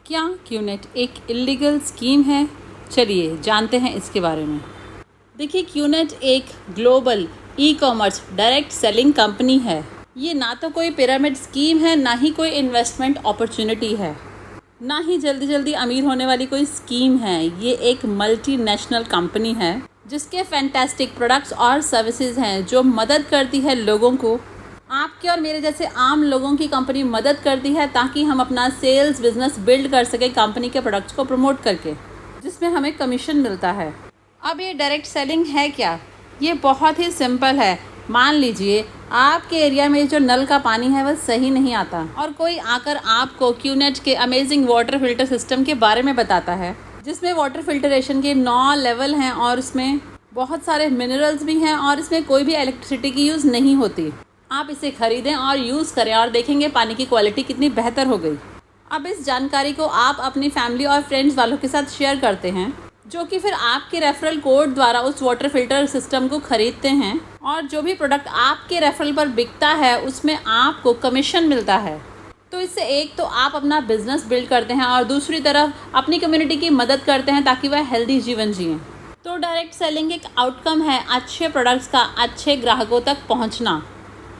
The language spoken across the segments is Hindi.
क्या क्यूनेट एक इलीगल स्कीम है? चलिए जानते हैं इसके बारे में। देखिए, क्यूनेट एक global e-commerce direct selling company है। ये ना तो कोई पिरामिड स्कीम है, ना ही कोई इन्वेस्टमेंट अपॉर्चुनिटी है, ना ही जल्दी जल्दी अमीर होने वाली कोई स्कीम है। ये एक मल्टीनेशनल कंपनी है जिसके फैंटास्टिक प्रोडक्ट्स और सर्विसेज हैं जो मदद करती है लोगों को। आपके और मेरे जैसे आम लोगों की कंपनी मदद करती है ताकि हम अपना सेल्स बिजनेस बिल्ड कर सकें कंपनी के प्रोडक्ट्स को प्रमोट करके, जिसमें हमें कमीशन मिलता है। अब ये डायरेक्ट सेलिंग है क्या? ये बहुत ही सिंपल है। मान लीजिए आपके एरिया में जो नल का पानी है वह सही नहीं आता और कोई आकर आपको क्यूनेट के अमेजिंग वाटर फिल्टर सिस्टम के बारे में बताता है, जिसमें वाटर फिल्टरेशन के 9 लेवल हैं और इसमें बहुत सारे मिनरल्स भी हैं और इसमें कोई भी इलेक्ट्रिसिटी की यूज़ नहीं होती। आप इसे ख़रीदें और यूज़ करें और देखेंगे पानी की क्वालिटी कितनी बेहतर हो गई। अब इस जानकारी को आप अपनी फैमिली और फ्रेंड्स वालों के साथ शेयर करते हैं, जो कि फिर आपके रेफरल कोड द्वारा उस वाटर फिल्टर सिस्टम को ख़रीदते हैं और जो भी प्रोडक्ट आपके रेफरल पर बिकता है उसमें आपको कमीशन मिलता है। तो इससे एक तो आप अपना बिजनेस बिल्ड करते हैं और दूसरी तरफ अपनी कम्युनिटी की मदद करते हैं ताकि वह हेल्दी जीवन जिएं। तो डायरेक्ट सेलिंग एक आउटकम है अच्छे प्रोडक्ट्स का अच्छे ग्राहकों तक पहुंचना।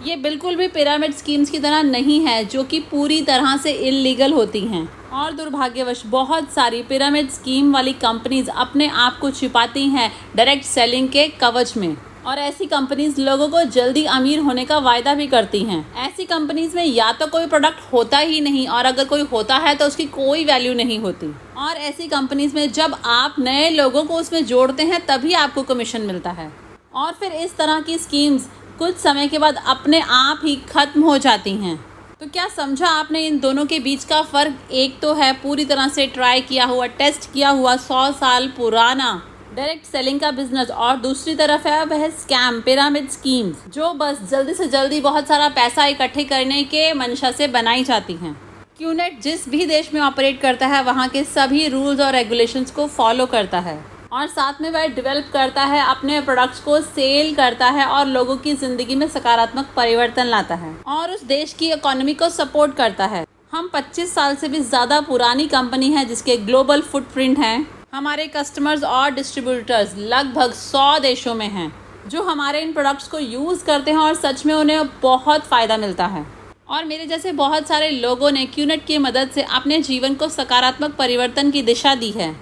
ये बिल्कुल भी पिरामिड स्कीम्स की तरह नहीं है जो कि पूरी तरह से इल्लीगल होती हैं और दुर्भाग्यवश बहुत सारी पिरामिड स्कीम वाली कंपनीज अपने आप को छिपाती हैं डायरेक्ट सेलिंग के कवच में, और ऐसी कंपनीज लोगों को जल्दी अमीर होने का वायदा भी करती हैं। ऐसी कंपनीज में या तो कोई प्रोडक्ट होता ही नहीं और अगर कोई होता है तो उसकी कोई वैल्यू नहीं होती, और ऐसी कंपनीज में जब आप नए लोगों को उसमें जोड़ते हैं तभी आपको कमीशन मिलता है। और फिर इस तरह की स्कीम्स कुछ समय के बाद अपने आप ही खत्म हो जाती हैं। तो क्या समझा आपने इन दोनों के बीच का फ़र्क? एक तो है पूरी तरह से ट्राई किया हुआ, टेस्ट किया हुआ 100 साल पुराना डायरेक्ट सेलिंग का बिजनेस, और दूसरी तरफ है वह स्कैम पिरामिड स्कीम्स जो बस जल्दी से जल्दी बहुत सारा पैसा इकट्ठे करने के मंशा से बनाई जाती हैं। क्यूनेट जिस भी देश में ऑपरेट करता है वहाँ के सभी रूल्स और रेगुलेशंस को फॉलो करता है और साथ में वह डेवलप करता है, अपने प्रोडक्ट्स को सेल करता है और लोगों की ज़िंदगी में सकारात्मक परिवर्तन लाता है और उस देश की इकोनॉमी को सपोर्ट करता है। हम 25 साल से भी ज़्यादा पुरानी कंपनी है जिसके ग्लोबल फुटप्रिंट हैं। हमारे कस्टमर्स और डिस्ट्रीब्यूटर्स लगभग 100 देशों में हैं जो हमारे इन प्रोडक्ट्स को यूज़ करते हैं और सच में उन्हें बहुत फ़ायदा मिलता है। और मेरे जैसे बहुत सारे लोगों ने क्यूनेट की मदद से अपने जीवन को सकारात्मक परिवर्तन की दिशा दी है।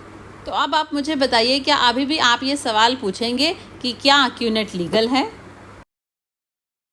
तो अब आप मुझे बताइए, क्या अभी भी आप ये सवाल पूछेंगे कि क्या क्यूनेट लीगल है?